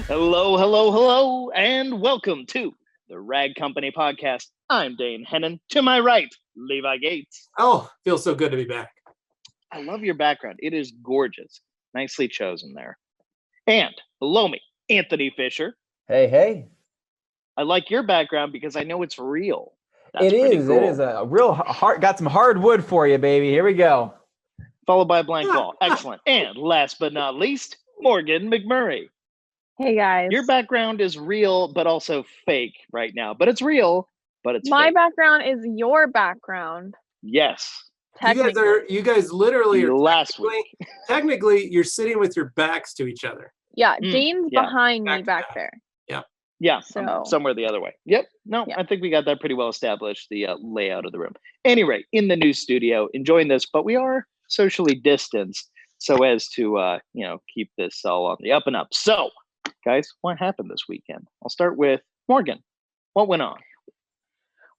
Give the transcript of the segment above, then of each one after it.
Hello, hello, hello, and welcome to the Rag Company podcast. I'm Dane Hennen. To my right, Levi Gates. Oh, feels so good to be back. I love your background. It is gorgeous. Nicely chosen there. And below me, Anthony Fisher. Hey, hey. I like your background because I know it's real. That's It is. cool. It is a real hard. Got some hard wood for you, baby. Here we go. Followed by a blank wall. Excellent. And last but not least, Morgan McMurry. Hey guys. Your background is real, but also fake right now. But it's real, but it's my fake. background is your background. Yes. You guys literally are last week. Technically, you're sitting with your backs to each other. Yeah, Dane's behind me back there. Yeah, so somewhere the other way. Yep. No, yeah. I think we got that pretty well established, the layout of the room. Anyway, in the new studio, enjoying this, but we are socially distanced so as to, keep this all on the up and up. So, guys, what happened this weekend? I'll start with Morgan. What went on?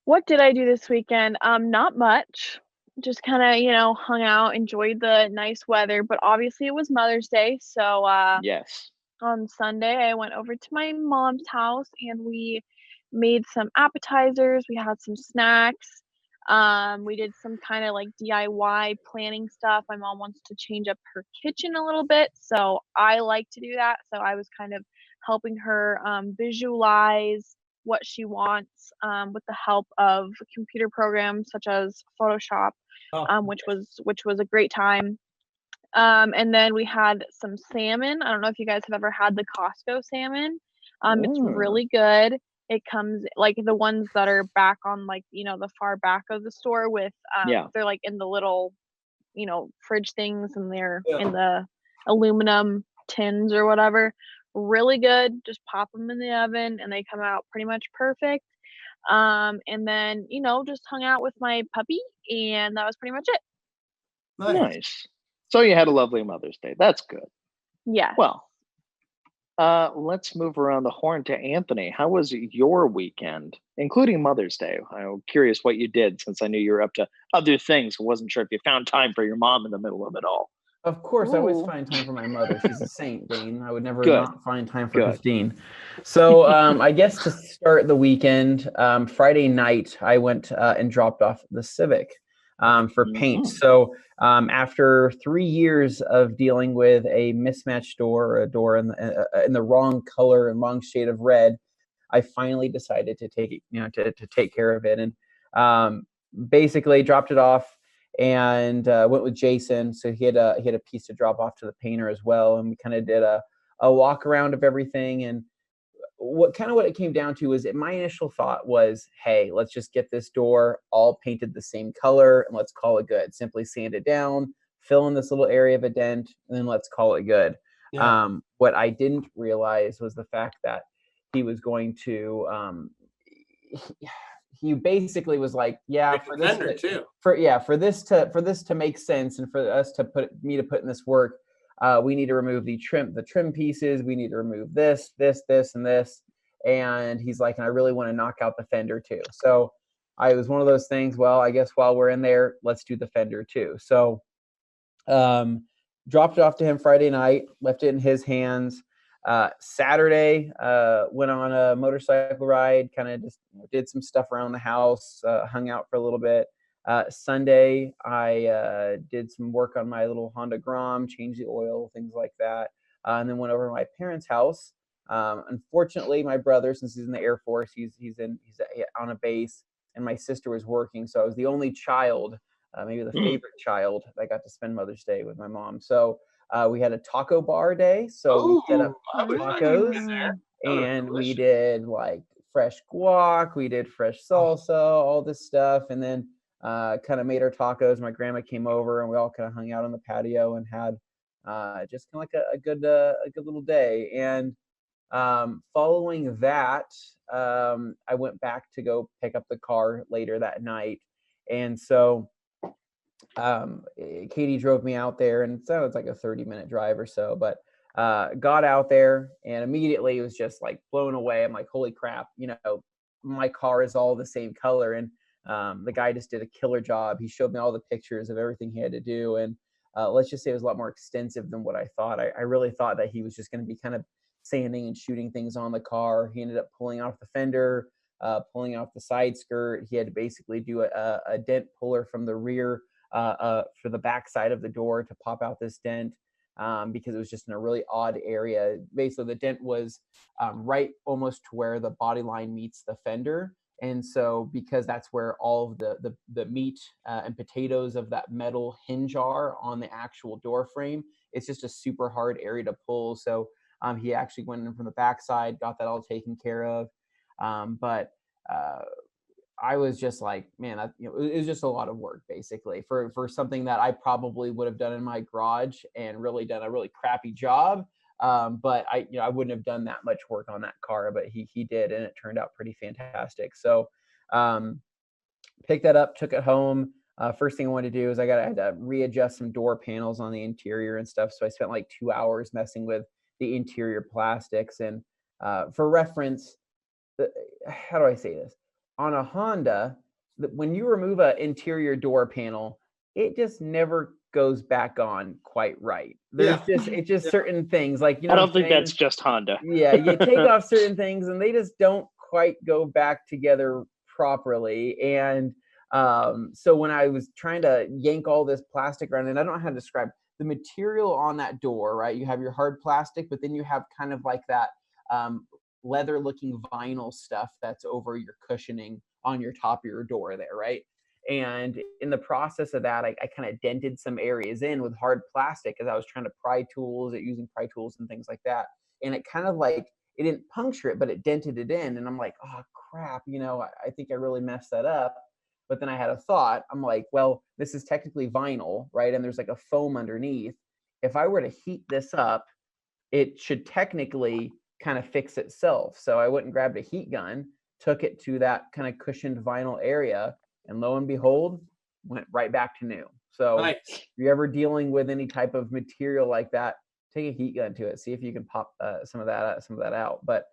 What did I do this weekend? Not much. Just kind of, hung out, enjoyed the nice weather, but obviously it was Mother's Day. So yes. On Sunday, I went over to my mom's house and we made some appetizers. We had some snacks. We did some kind of like DIY planning stuff. My mom wants to change up her kitchen a little bit, so I like to do that. So I was kind of helping her visualize what she wants with the help of computer programs such as Photoshop, which was a great time. And then we had some salmon. I don't know if you guys have ever had the Costco salmon. It's really good. It comes like the ones that are back on the far back of the store with they're like in the little, fridge things, and they're in the aluminum tins or whatever. Really good. Just pop them in the oven and they come out pretty much perfect. And then, just hung out with my puppy and that was pretty much it. Nice. So you had a lovely Mother's Day. That's good. Yeah. Well, let's move around the horn to Anthony. How was your weekend, including Mother's Day? I'm curious what you did since I knew you were up to other things. I wasn't sure if you found time for your mom in the middle of it all. Of course, I always find time for my mother. She's a saint, Dane. I would never not find time for Christine. So I guess to start the weekend, Friday night, I went and dropped off the Civic for paint. So after 3 years of dealing with a mismatched door, or a door in the wrong color and wrong shade of red, I finally decided to take it, to take care of it, and basically dropped it off and went with Jason. So he had a piece to drop off to the painter as well, and we kind of did a walk around of everything. And what it came down to is my initial thought was, hey, let's just get this door all painted the same color and let's call it good. Simply sand it down, fill in this little area of a dent, and then let's call it good. Yeah. What I didn't realize was the fact that he was going to he basically was like, for this to make sense and for us to put in this work, we need to remove the trim pieces. We need to remove this, and this. And he's like, and I really want to knock out the fender too. So I was one of those things. Well, I guess while we're in there, let's do the fender too. So dropped it off to him Friday night, left it in his hands. Saturday, went on a motorcycle ride, kind of just did some stuff around the house, hung out for a little bit. Sunday, I did some work on my little Honda Grom, changed the oil, things like that, and then went over to my parents' house. Unfortunately, my brother, since he's in the Air Force, he's on a base, and my sister was working, so I was the only child, maybe the favorite child, that got to spend Mother's Day with my mom. So we had a taco bar day, so we set up tacos, and we did like fresh guac, we did fresh salsa, all this stuff, and then kind of made our tacos. My grandma came over, and we all kind of hung out on the patio and had just kind of like a good little day. And following that, I went back to go pick up the car later that night, and so Katie drove me out there, and so it's like a 30-minute drive or so, but got out there and immediately was just like blown away. I'm like, holy crap, my car is all the same color. And the guy just did a killer job. He showed me all the pictures of everything he had to do. And let's just say it was a lot more extensive than what I thought. I really thought that he was just going to be kind of sanding and shooting things on the car. He ended up pulling off the fender, pulling off the side skirt. He had to basically do a dent puller from the rear for the back side of the door to pop out this dent. Because it was just in a really odd area. Basically, the dent was right almost to where the body line meets the fender. And so because that's where all of the meat and potatoes of that metal hinge are on the actual door frame, it's just a super hard area to pull. So he actually went in from the backside, got that all taken care of. But I was just like, man, it was just a lot of work basically for something that I probably would have done in my garage and really done a really crappy job. But I wouldn't have done that much work on that car, but he did, and it turned out pretty fantastic. So, picked that up, took it home. First thing I wanted to do is I had to readjust some door panels on the interior and stuff. So I spent like 2 hours messing with the interior plastics. And for reference, how do I say this? On a Honda, when you remove an interior door panel, it just never goes back on quite right. It's just certain things like, I don't think that's just Honda. Yeah, you take off certain things and they just don't quite go back together properly. And so when I was trying to yank all this plastic around, and I don't know how to describe the material on that door, right? You have your hard plastic, but then you have kind of like that leather looking vinyl stuff that's over your cushioning on your top of your door there, right? And in the process of that, I kind of dented some areas in with hard plastic as I was trying to using pry tools and things like that. And it kind of like, it didn't puncture it, but it dented it in. And I'm like, oh crap, I think I really messed that up. But then I had a thought. I'm like, well, this is technically vinyl, right? And there's like a foam underneath. If I were to heat this up, it should technically kind of fix itself. So I went and grabbed a heat gun, took it to that kind of cushioned vinyl area, and lo and behold, went right back to new. So Nice. if you're ever dealing with any type of material like that, take a heat gun to it, see if you can pop some of that out. But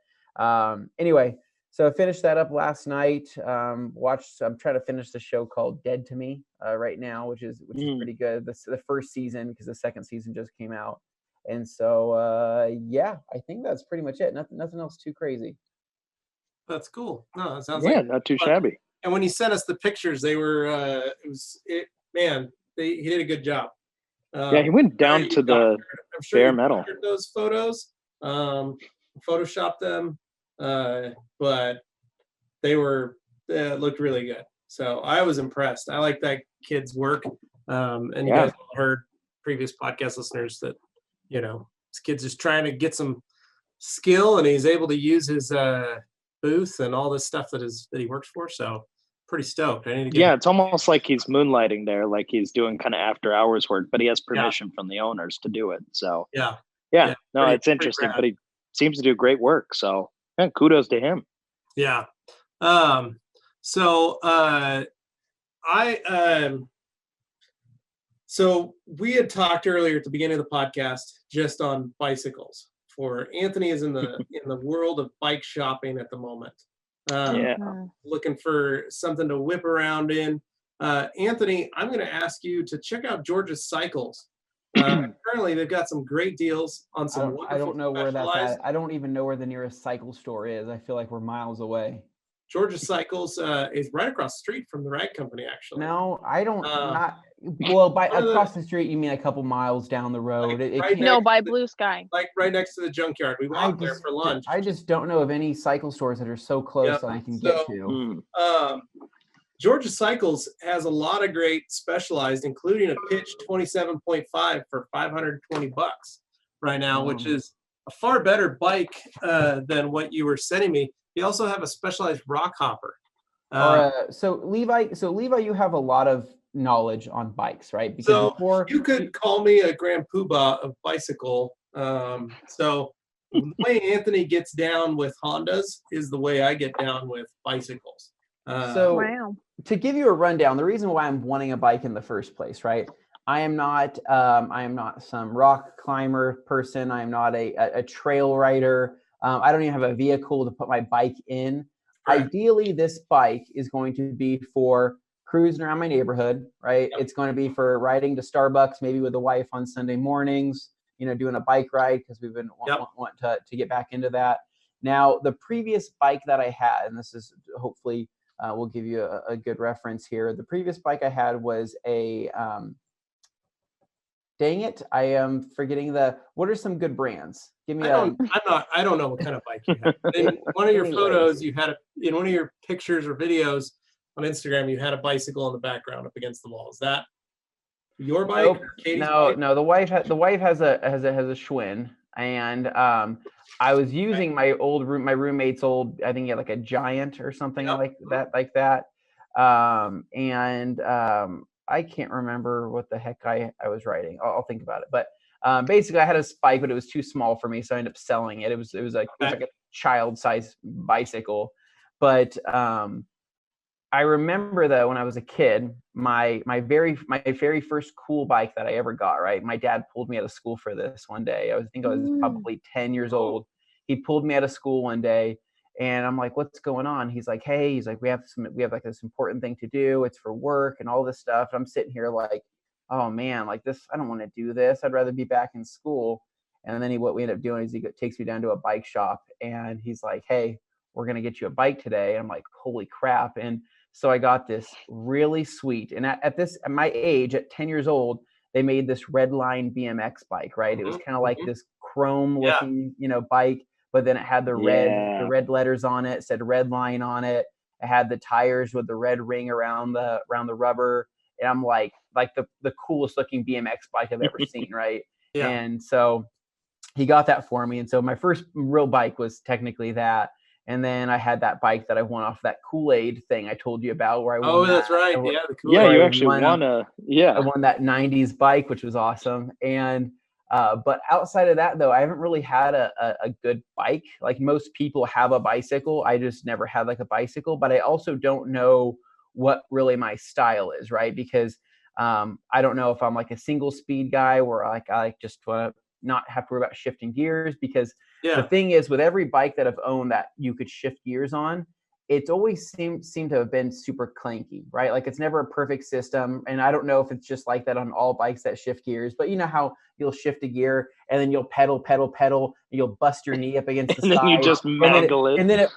anyway, so I finished that up last night. I'm trying to finish the show called Dead to Me right now, which is pretty good. The first season, because the second season just came out. And so, yeah, I think that's pretty much it. Nothing else too crazy. That's cool. No, that sounds not too shabby. And when he sent us the pictures, they were, he did a good job. He went down to the bare metal. Those photos, photoshopped them, but they looked really good. So I was impressed. I like that kid's work. And you guys heard previous podcast listeners that, this kid's just trying to get some skill, and he's able to use his booth and all this stuff that he works for. So pretty stoked. I need to get it's almost like he's moonlighting there, like he's doing kind of after hours work, but he has permission from the owners to do it. So it's interesting, but he seems to do great work. So kudos to him. Yeah. So we had talked earlier at the beginning of the podcast just on bicycles. For Anthony is in the world of bike shopping at the moment. Looking for something to whip around in. Anthony, I'm going to ask you to check out George's Cycles. Currently, they've got some great deals on some. I don't know where that's at. I don't even know where the nearest cycle store is. I feel like we're miles away. George's Cycles is right across the street from the rag company, actually. No, I don't. Across the street, you mean a couple miles down the road? By Blue Sky. Like right next to the junkyard. We walked there for lunch. I just don't know of any cycle stores that are so close that I can get to. George's Cycles has a lot of great specialized, including a pitch 27.5 for $520 right now, which is a far better bike than what you were sending me. You also have a specialized rock hopper. So Levi, you have a lot of knowledge on bikes, right? Because you could call me a grand poobah of bicycle. So the way Anthony gets down with Hondas is the way I get down with bicycles. To give you a rundown, the reason why I'm wanting a bike in the first place, right? I am not some rock climber person. I am not a trail rider. I don't even have a vehicle to put my bike in. Right. Ideally, this bike is going to be for cruising around my neighborhood, right? Yep. It's going to be for riding to Starbucks, maybe with the wife on Sunday mornings. doing a bike ride because we've been wanting to get back into that. Now, the previous bike that I had, and this is hopefully will give you a good reference here. The previous bike I had was a, dang it, I am forgetting what are some good brands? Give me I don't know what kind of bike you have. In one of your photos, you had in one of your pictures or videos on Instagram, you had a bicycle in the background up against the wall. Is that your bike? Nope. Or Katie's No, bike? no. The wife has a Schwinn, and I was using my roommate's old, I think he had like a Giant or something like that. I can't remember what the heck I was riding. I'll think about it. But basically, I had a bike, but it was too small for me, so I ended up selling it. It was like a child-sized bicycle. But I remember though, when I was a kid, my very first cool bike that I ever got. Right, my dad pulled me out of school for this one day. I think I was probably 10 years old. He pulled me out of school one day. And I'm like, what's going on? He's like, hey, we have like this important thing to do. It's for work and all this stuff. And I'm sitting here like, oh man, like this, I don't want to do this. I'd rather be back in school. And then what we end up doing is he takes me down to a bike shop and he's like, hey, we're going to get you a bike today. And I'm like, holy crap. And so I got this really sweet. And at my age, at 10 years old, they made this Redline BMX bike, right? It was kind of like this chrome looking, bike. But then it had the red letters on it, said Redline on it. It had the tires with the red ring around the rubber. And I'm like the coolest looking BMX bike I've ever seen, right? Yeah. And so he got that for me. And so my first real bike was technically that. And then I had that bike that I won off that Kool-Aid thing I told you about where I won. That's right. Yeah, the Kool-Aid. Yeah, you actually won I won that 90s bike, which was awesome. And but outside of that, though, I haven't really had a good bike. Like most people have a bicycle. I just never had like a bicycle, but I also don't know what really my style is, right? Because I don't know if I'm like a single speed guy where I just want to not have to worry about shifting gears, because the thing is with every bike that I've owned that you could shift gears on, it's always seemed to have been super clanky, right? Like it's never a perfect system. And I don't know if it's just like that on all bikes that shift gears, but you know how you'll shift a gear and then you'll pedal, and you'll bust your knee up against the side. And then you just mangle it. And then it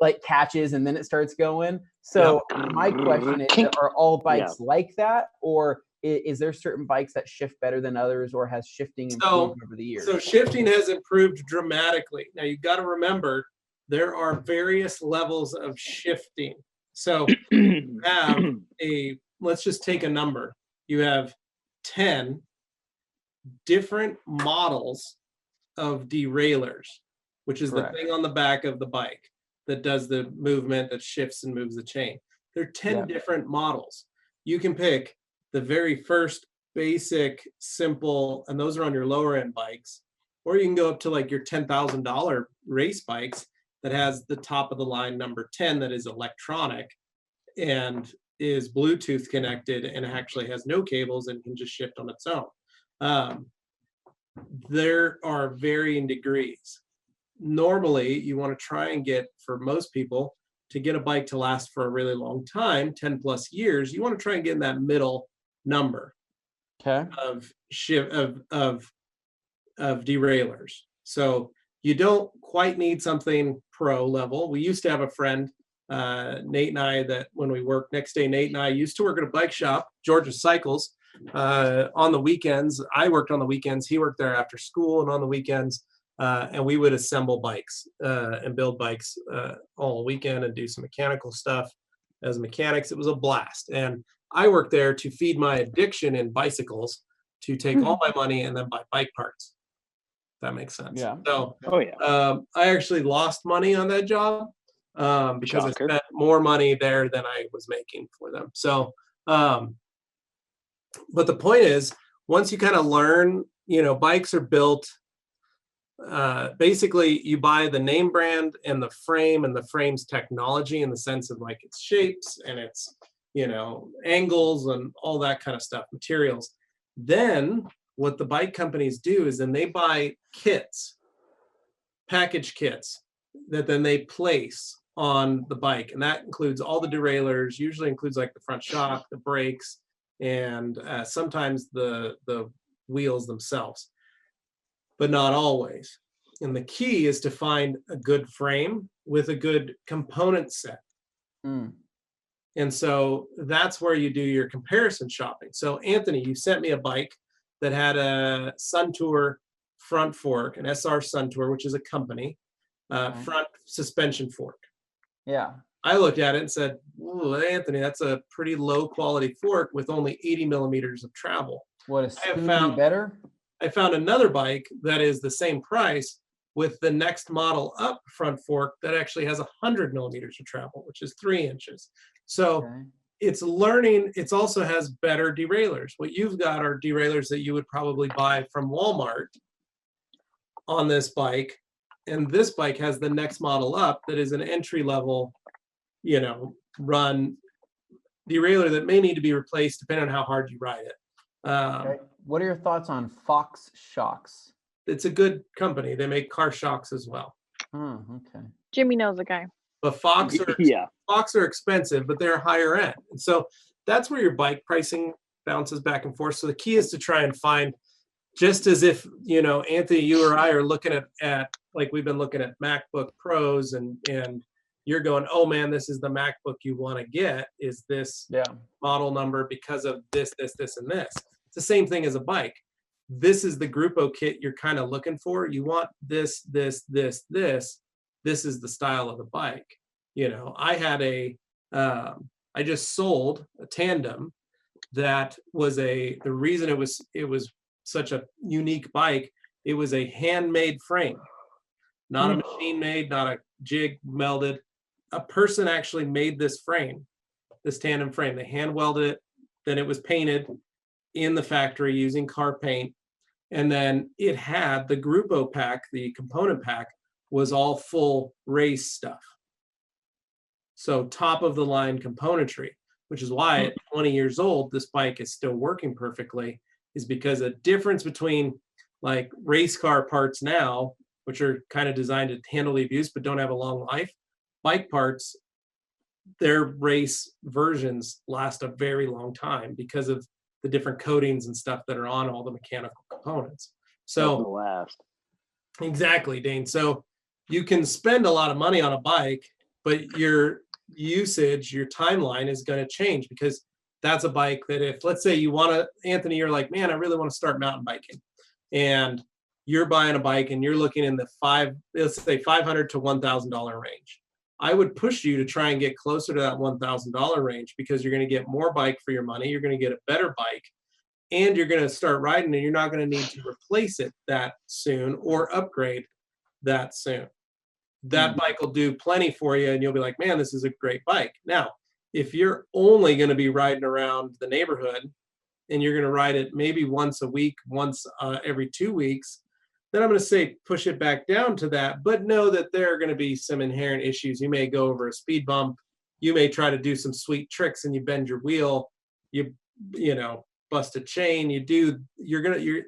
like catches and then it starts going. So my question is, are all bikes like that? Or is there certain bikes that shift better than others, or has shifting improved over the years? So shifting has improved dramatically. Now you've got to remember, there are various levels of shifting. So you have let's just take a number. You have 10 different models of derailleurs, which is the thing on the back of the bike that does the movement that shifts and moves the chain. There are 10 different models. You can pick the very first basic, simple, and those are on your lower end bikes, or you can go up to like your $10,000 race bikes that has the top of the line number 10 that is electronic and is Bluetooth connected and actually has no cables and can just shift on its own. There are varying degrees. Normally, you want to try and get, for most people, to get a bike to last for a really long time, 10 plus years, you want to try and get in that middle number of derailleurs. So you don't quite need something pro level. We used to have a friend, Nate and I, that when we worked next day, Nate and I used to work at a bike shop, Georgia Cycles, on the weekends. I worked on the weekends. He worked there after school and on the weekends. And we would assemble bikes and build bikes all weekend and do some mechanical stuff as mechanics. It was a blast. And I worked there to feed my addiction in bicycles, to take all my money and then buy bike parts. That makes sense. Yeah. So I actually lost money on that job because I spent more money there than I was making for them. So, but the point is, once you kind of learn, bikes are built, basically you buy the name brand and the frame's technology in the sense of like its shapes and its, angles and all that kind of stuff, materials. Then what the bike companies do is then they buy kits, package kits, that then they place on the bike. And that includes all the derailleurs, usually includes like the front shock, the brakes, and sometimes the wheels themselves. but not always. And the key is to find a good frame with a good component set. And so that's where you do your comparison shopping. So Anthony, you sent me a bike that had a Suntour front fork, an SR Suntour, which is a company, front suspension fork. Yeah. I looked at it and said, "Ooh, Anthony, that's a pretty low quality fork with only 80 millimeters of travel." What is better? I found another bike that is the same price with the next model up front fork that actually has 100 millimeters of travel, which is 3 inches. So it's learning. It also has better derailleurs. What you've got are derailleurs that you would probably buy from Walmart on this bike. And this bike has the next model up that is an entry level, you know, run derailleur that may need to be replaced depending on how hard you ride it. What are your thoughts on Fox shocks? It's a good company. They make car shocks as well. Okay. Jimmy knows a guy. But Fox are expensive, but they're higher end. And so that's where your bike pricing bounces back and forth. So the key is to try and find, just as if, you know, Anthony, you or I are looking at like we've been looking at MacBook Pros and you're going, oh man, this is the MacBook you want to get, is this model number because of this, and this. It's the same thing as a bike. This is the Grupo kit you're kind of looking for. You want this. This is the style of the bike. You know, I had I just sold a tandem that was the reason it was such a unique bike. It was a handmade frame, not a machine made, not a jig melded. A person actually made this frame, this tandem frame. They hand welded it, then it was painted in the factory using car paint. And then it had the Grupo pack, the component pack, was all full race stuff. So top of the line componentry, which is why at 20 years old, this bike is still working perfectly, is because a difference between like race car parts now, which are kind of designed to handle the abuse but don't have a long life, bike parts, their race versions last a very long time because of the different coatings and stuff that are on all the mechanical components. So exactly, Dane. So you can spend a lot of money on a bike, but your usage, your timeline is going to change, because that's a bike that if, let's say you want to, Anthony, you're like, man, I really want to start mountain biking, and you're buying a bike and you're looking in the let's say $500 to $1,000 range. I would push you to try and get closer to that $1,000 range, because you're going to get more bike for your money. You're going to get a better bike, and you're going to start riding, and you're not going to need to replace it that soon or upgrade that soon. That bike will do plenty for you, and you'll be like, man, this is a great bike. Now, if you're only going to be riding around the neighborhood and you're going to ride it maybe once a week, once every 2 weeks, then I'm going to say push it back down to that, but know that there are going to be some inherent issues. You may go over a speed bump. You may try to do some sweet tricks and you bend your wheel. You know, bust a chain.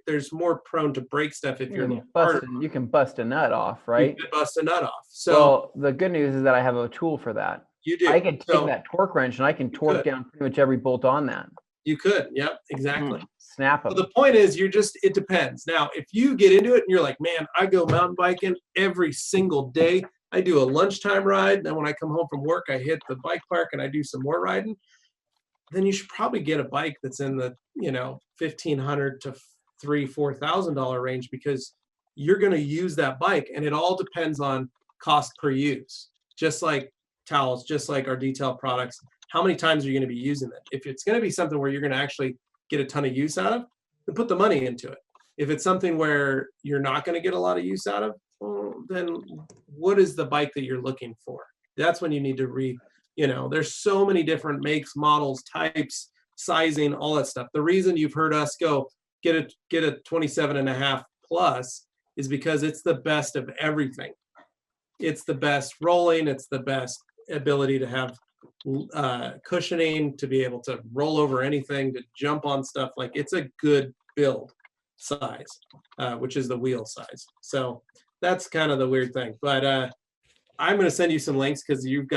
There's more prone to break stuff if you're you can bust a nut off, right? You can bust a nut off. So well, the good news is that I have a tool for that. You do. I can take that torque wrench and I can torque down pretty much every bolt on that. You could. Yep, exactly. Snap them. So the point is, it depends. Now, if you get into it and you're like, man, I go mountain biking every single day. I do a lunchtime ride. Then when I come home from work, I hit the bike park and I do some more riding. Then you should probably get a bike that's in the, $1,500 to $4,000 range, because you're going to use that bike, and it all depends on cost per use. Just like towels, just like our detail products. How many times are you going to be using it? If it's going to be something where you're going to actually get a ton of use out of, then put the money into it. If it's something where you're not going to get a lot of use out of, well, then what is the bike that you're looking for? That's when you need to there's so many different makes, models, types, sizing, all that stuff. The reason you've heard us go get a 27.5 plus is because it's the best of everything. It's the best rolling. It's the best ability to have cushioning, to be able to roll over anything, to jump on stuff. Like, it's a good build size, which is the wheel size. So that's kind of the weird thing. But I'm going to send you some links, because you've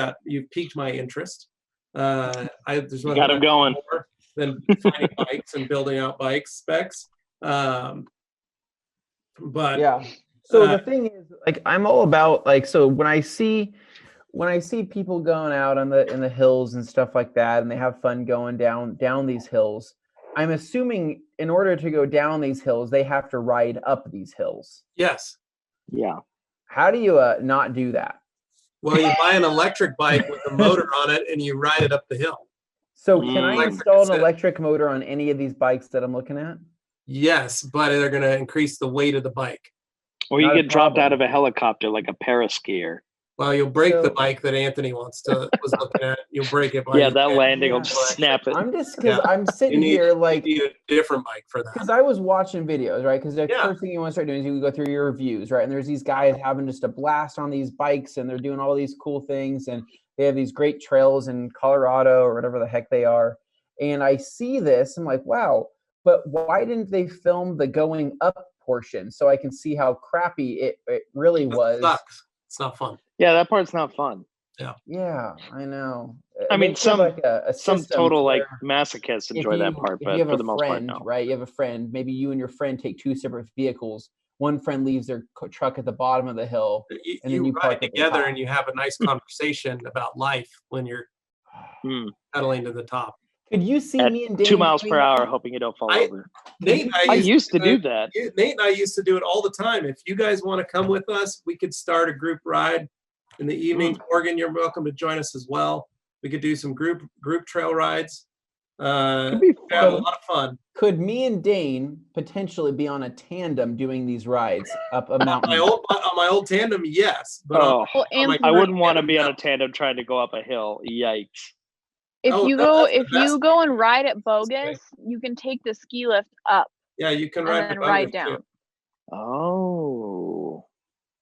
piqued my interest. There's you got them going. More than finding bikes and building out bike specs. But Yeah. So the thing is, like, I'm all about, like, so when I see people going out in the hills and stuff like that, and they have fun going down these hills, I'm assuming in order to go down these hills, they have to ride up these hills. yes. Yeah. How do you not do that? Well, you buy an electric bike with a motor on it and you ride it up the hill. So can I Like install an I said, electric motor on any of these bikes that I'm looking at? yes, but they're going to increase the weight of the bike. Or you Not a get dropped out problem. of a helicopter like a paraskier. Well, you'll break the So- bike that Anthony was looking at. You'll break it. Yeah, that landing will Yeah. just snap it. I'm just because Yeah. I'm sitting here like, you need a different bike for that. because I was watching videos, right? Because the Yeah. first thing you want to start doing is you go through your reviews, right? And there's these guys having just a blast on these bikes, and they're doing all these cool things, and they have these great trails in Colorado or whatever the heck they are. And I see this, I'm like, wow, but why didn't they film the going up portion so I can see how crappy it really was? It sucks. It's not fun. Yeah, that part's not fun. Yeah, I know. I mean, They should have, like, a Some system total like where masochists if enjoy that you- part, if but you have for a the most part, friend, no. right? You have a friend. Maybe you and your friend take two separate vehicles. One friend leaves their truck at the bottom of the hill, and then You you ride park at the together top. and you have a nice conversation about life when you're Hmm. pedaling to the top. Could you see At me and Dane 2 miles doing per hour, that? hoping you don't fall I- over. Nate and I used to do that. Nate and I used to do it all the time. If you guys want to come with us, we could start a group ride in the evenings. Morgan, you're welcome to join us as well. We could do some group trail rides. Could be Have a fun. lot of fun. Could me and Dane potentially be on a tandem doing these rides up a On mountain? my old tandem, yes, but Oh, Well, on my and I wouldn't want to tandem, be on no. a tandem trying to go up a hill. Yikes. if Oh, you no, go that's the if you best. go and ride at Bogus, you can take the ski lift up Yeah, you can and ride then the ride bogus, down. too. Oh.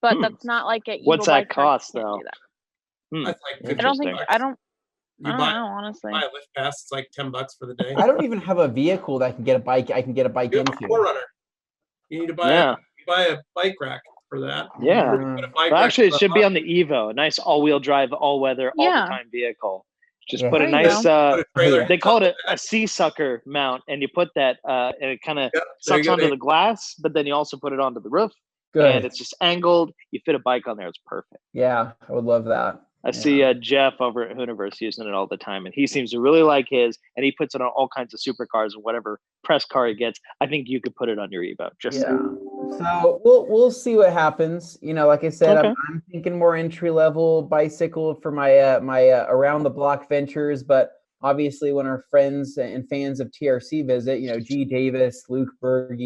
But Hmm. that's not like at Eagle What's that Bike Park, cost, you can't though? do that. That's like I 50 I don't think bucks. I don't You know, buy honestly. a lift pass. It's like $10 for the day. I don't even have a vehicle that I can get a bike. I can get a bike You have a into. Forerunner. You need to buy Yeah. a bike rack for that. Yeah. Or you put a bike Well, rack actually, it on should be top. on the Evo, a nice all-wheel drive, all-weather, Yeah. all-the-time vehicle. Just Yeah. put a There you nice, Put a trailer. they call it a sea sucker mount, and you put that, and it kind of Yeah, there you sucks go, onto Dave. the glass, but then you also put it onto the roof, Good. and it's just angled. You fit a bike on there; it's perfect. Yeah, I would love that. I see Jeff over at Hooniverse using it all the time, and he seems to really like his. And he puts it on all kinds of supercars and whatever press car he gets. I think you could put it on your Evo. Just Yeah. saying. So we'll see what happens. You know, like I said, Okay. I'm thinking more entry level bicycle for my my around the block ventures. But obviously, when our friends and fans of TRC visit, you know, G Davis, Luke Berge,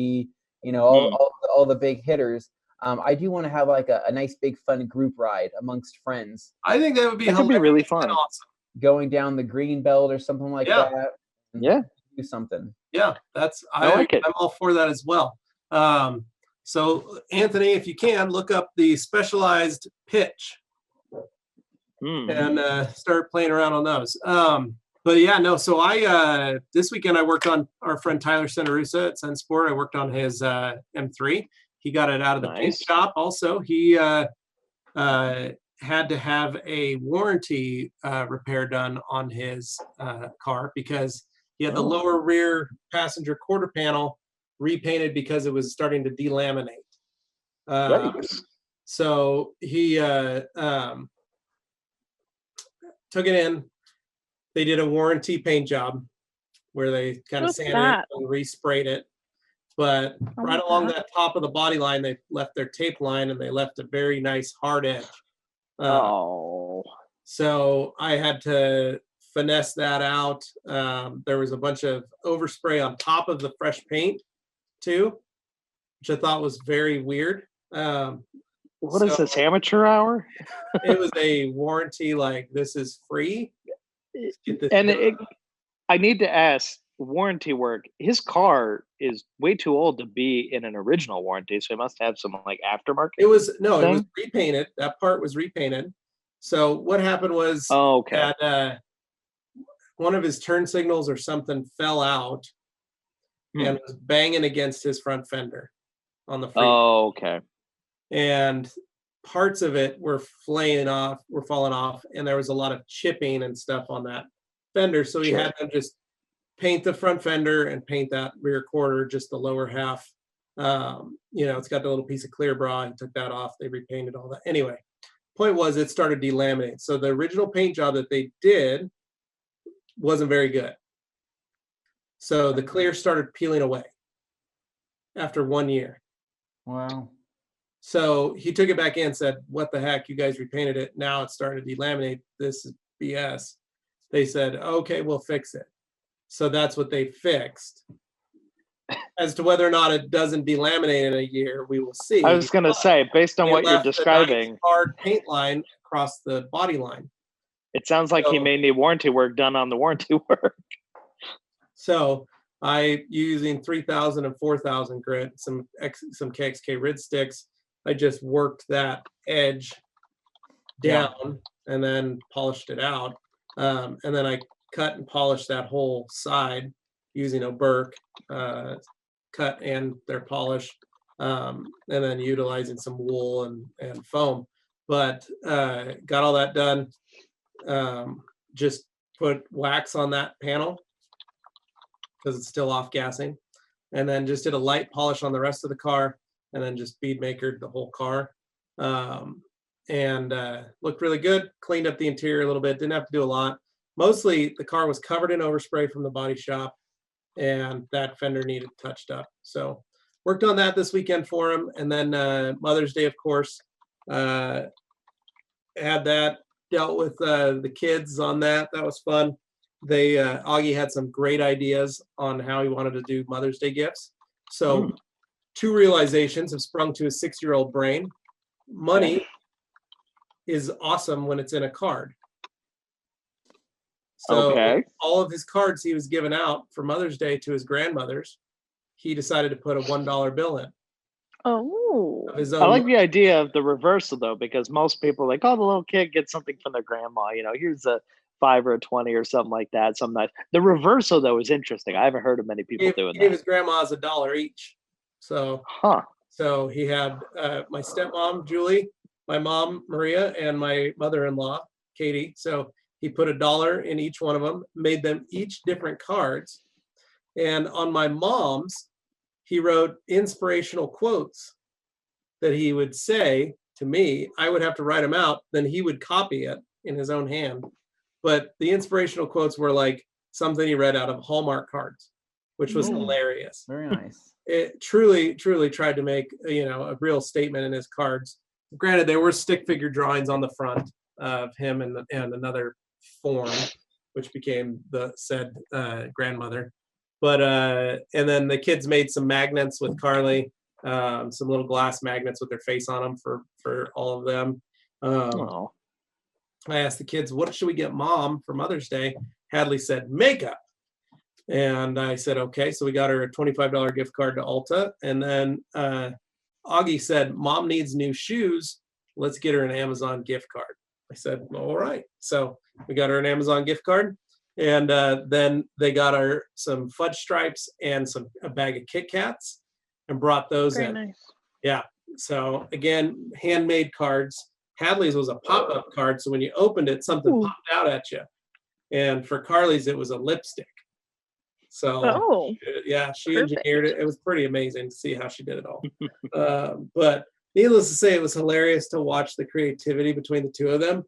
you know, all the big hitters. I do want to have like a nice big fun group ride amongst friends, I think that would be That could be really hilarious and fun. awesome. going down the green belt or something like Yeah. that. Yeah. Do something. Yeah, I like it. I'm all for that as well. So Anthony, if you can, look up the Specialized pitch Hmm. and start playing around on those. But yeah, no. So I this weekend I worked on our friend Tyler Centerusa at Sunsport. I worked on his M3. He got it out of the paint Nice. shop. Also, he had to have a warranty repair done on his car because he had the Oh. lower rear passenger quarter panel repainted because it was starting to delaminate. Yikes. So he took it in. They did a warranty paint job where they kind of What's sanded that? it and resprayed it. But Oh right my along God. that top of the body line, they left their tape line and they left a very nice hard edge. Oh. So I had to finesse that out. There was a bunch of overspray on top of the fresh paint too, which I thought was very weird. What is So- this, amateur hour? It was a warranty, like this is free. Get this And done. I need to ask, warranty work, his car is way too old to be in an original warranty, so he must have some like aftermarket. It was thing? repainted. That part was repainted. So what happened was Oh, okay. that one of his turn signals or something fell out and was banging against his front fender on the freeway. Oh, okay. And parts of it were falling off, and there was a lot of chipping and stuff on that fender. So he Sure. had to just paint the front fender and paint that rear quarter, just the lower half It's got the little piece of clear bra. He took that off. They repainted all that. Anyway, point was it started delaminating. So the original paint job that they did wasn't very good. So the clear started peeling away after 1 year. Wow. So he took it back in and said, what the heck, you guys repainted it. Now it's starting to delaminate. This is BS. They said, okay, we'll fix it. So that's what they fixed. As to whether or not it doesn't delaminate in a year, we will see. I was going to say, based on what you're describing, nice hard paint line across the body line. It sounds like he may need warranty work done on the warranty work. So I using 3000 and 4000 grit, some KXK Rid sticks. I just worked that edge down and then polished it out. And then I cut and polished that whole side using a Burke cut and their polish, and then utilizing some wool and foam. But got all that done. Just put wax on that panel because it's still off gassing, and then just did a light polish on the rest of the car, and then just bead makered the whole car, and looked really good. Cleaned up the interior a little bit. Didn't have to do a lot. Mostly the car was covered in overspray from the body shop, and that fender needed touched up. So worked on that this weekend for him, and then Mother's Day, of course, had that. Dealt with the kids on that. That was fun. They Augie had some great ideas on how he wanted to do Mother's Day gifts. So 2 realizations have sprung to his 6-year-old brain. Money is awesome when it's in a card. So all of his cards he was giving out for Mother's Day to his grandmothers, he decided to put a $1 bill in. Oh, Of his own I like money. the idea of the reversal though, because most people are like, oh, the little kid gets something from their grandma. Here's a 5 or a 20 or something like that. Something nice. The reversal though is interesting. I haven't heard of many people doing He gave that. his grandmas $1 each. So So he had my stepmom, Julie, my mom, Maria, and my mother-in-law, Katie. So he put $1 in each one of them, made them each different cards. And on my mom's, he wrote inspirational quotes that he would say to me. I would have to write them out. Then he would copy it in his own hand. But the inspirational quotes were like something he read out of Hallmark cards, which was hilarious. Very nice. It truly tried to make, a real statement in his cards. Granted, there were stick figure drawings on the front of him and another form, which became the said grandmother. But and then the kids made some magnets with Carly, some little glass magnets with their face on them for all of them. I asked the kids, what should we get Mom for Mother's Day? Hadley said, makeup. And I said, okay. So we got her a $25 gift card to Ulta. And then Augie said, Mom needs new shoes. Let's get her an Amazon gift card. I said, well, all right. So we got her an Amazon gift card. And then they got her some fudge stripes and a bag of Kit Kats and brought those in. nice. Yeah. So again, handmade cards. Hadley's was a pop-up card. So when you opened it, something popped out at you. And for Carly's, it was a lipstick. So yeah, she engineered it. It was pretty amazing to see how she did it all. But needless to say, it was hilarious to watch the creativity between the two of them.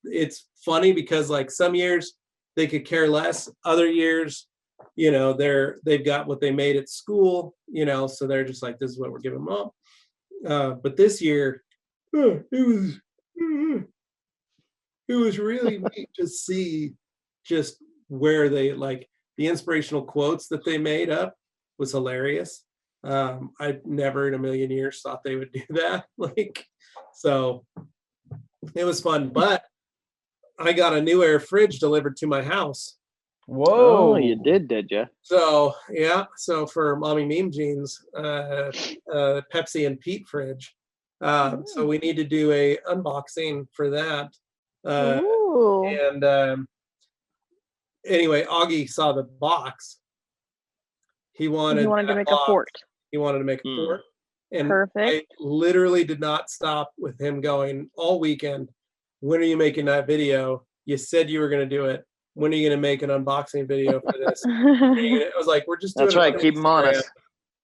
It's funny because like some years they could care less. Other years, they've got what they made at school, so they're just like, this is what we're giving Mom. But this year, it was really neat to see just where they like the inspirational quotes that they made up was hilarious. I never in a million years thought they would do that. So it was fun, but I got a new air fridge delivered to my house. Whoa. Oh, you did you? So yeah. So for Mommy Meme Jeans, Pepsi and Pete fridge. So we need to do a unboxing for that. And anyway, Augie saw the box. He wanted to make a fort. He wanted to make a fort. And Perfect. I literally did not stop with him going all weekend. When are you making that video? You said you were going to do it. When are you going to make an unboxing video for this? I was like, we're just doing That's right. Keep him honest.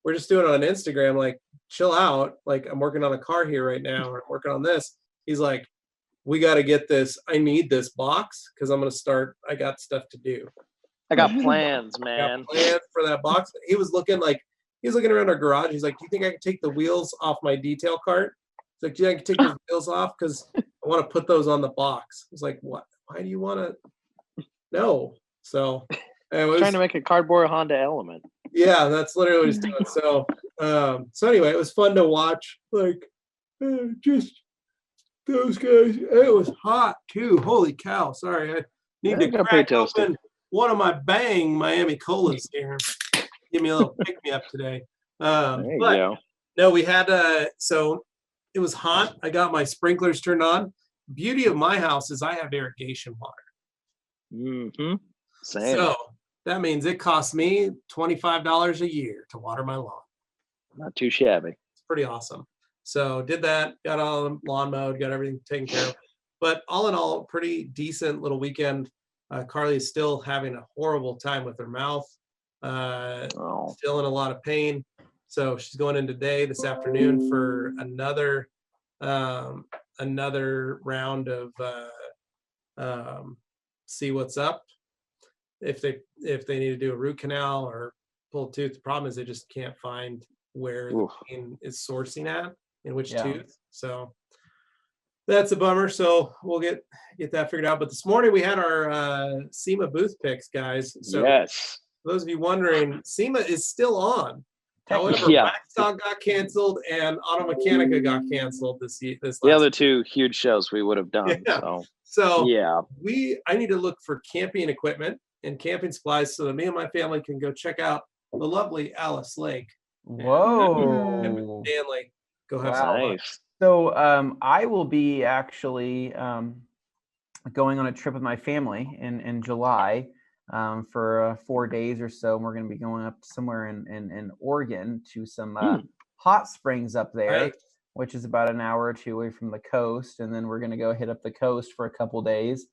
we're just doing it on Instagram, like, chill out. Like, I'm working on a car here right now, or I'm working on this. He's like, we got to get this. I need this box because I'm going to start. I got stuff to do. I got plans, I man. got plans for that box. He was looking around our garage. He's like, do you think I can take the wheels off my detail cart? He's like, do you think I can take those wheels off? Because I want to put those on the box. I was like, what? Why do you want to? No. So it was Trying to make a cardboard Honda Element. Yeah, that's literally what he's doing. So, anyway, it was fun to watch. Like, just those guys. It was hot too. Holy cow! Sorry, I need to crack open one of my Bang Miami Colas here. Give me a little pick me up today. There you but go. no, we had so it was hot. I got my sprinklers turned on. Beauty of my house is I have irrigation water. Mm-hmm. Same. So that means it costs me $25 a year to water my lawn. Not too shabby. It's pretty awesome. So did that, got all the lawn mowed, got everything taken care of. But all in all, pretty decent little weekend. Carly is still having a horrible time with her mouth. Still in a lot of pain. So she's going in today, this afternoon, for another round of see what's up. If they need to do a root canal or pull a tooth, the problem is they just can't find where the pain is sourcing at, in which tooth. So that's a bummer. So we'll get that figured out. But this morning we had our Sema booth picks, guys. So yes. For those of you wondering, Sema is still on. However, Waxdog got canceled and Auto Mechanica got canceled this last the other two huge shows we would have done. Yeah. So I need to look for camping equipment and camping supplies so that me and my family can go check out the lovely Alice Lake. Whoa. Stanley, go have some fun. nice. So I will be actually going on a trip with my family in July for 4 days or so. And we're going to be going up somewhere in Oregon to some hot springs up there, which is about an hour or two away from the coast. And then we're going to go hit up the coast for a couple days.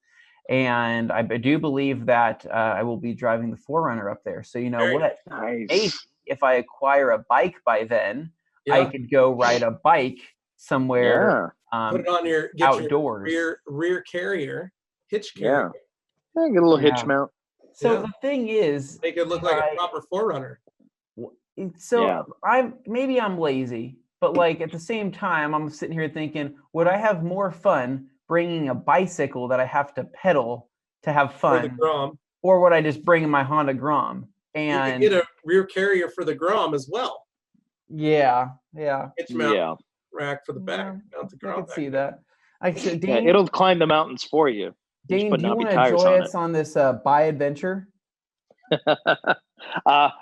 And I do believe that I will be driving the 4Runner up there. So you know what? Nice. If I acquire a bike by then, I could go ride a bike somewhere. Put it on your outdoors. Your rear carrier, hitch carrier. Yeah, get a little hitch mount. So the thing is, make it look like a proper 4Runner. So I'm lazy, but like at the same time, I'm sitting here thinking, would I have more fun bringing a bicycle that I have to pedal to have fun, or would I just bring my Honda Grom? And you could get a rear carrier for the Grom as well. Yeah. Hitch mount rack for the back. I can see that. Dane, it'll climb the mountains for you. Dane, do you want to join us on this bike adventure?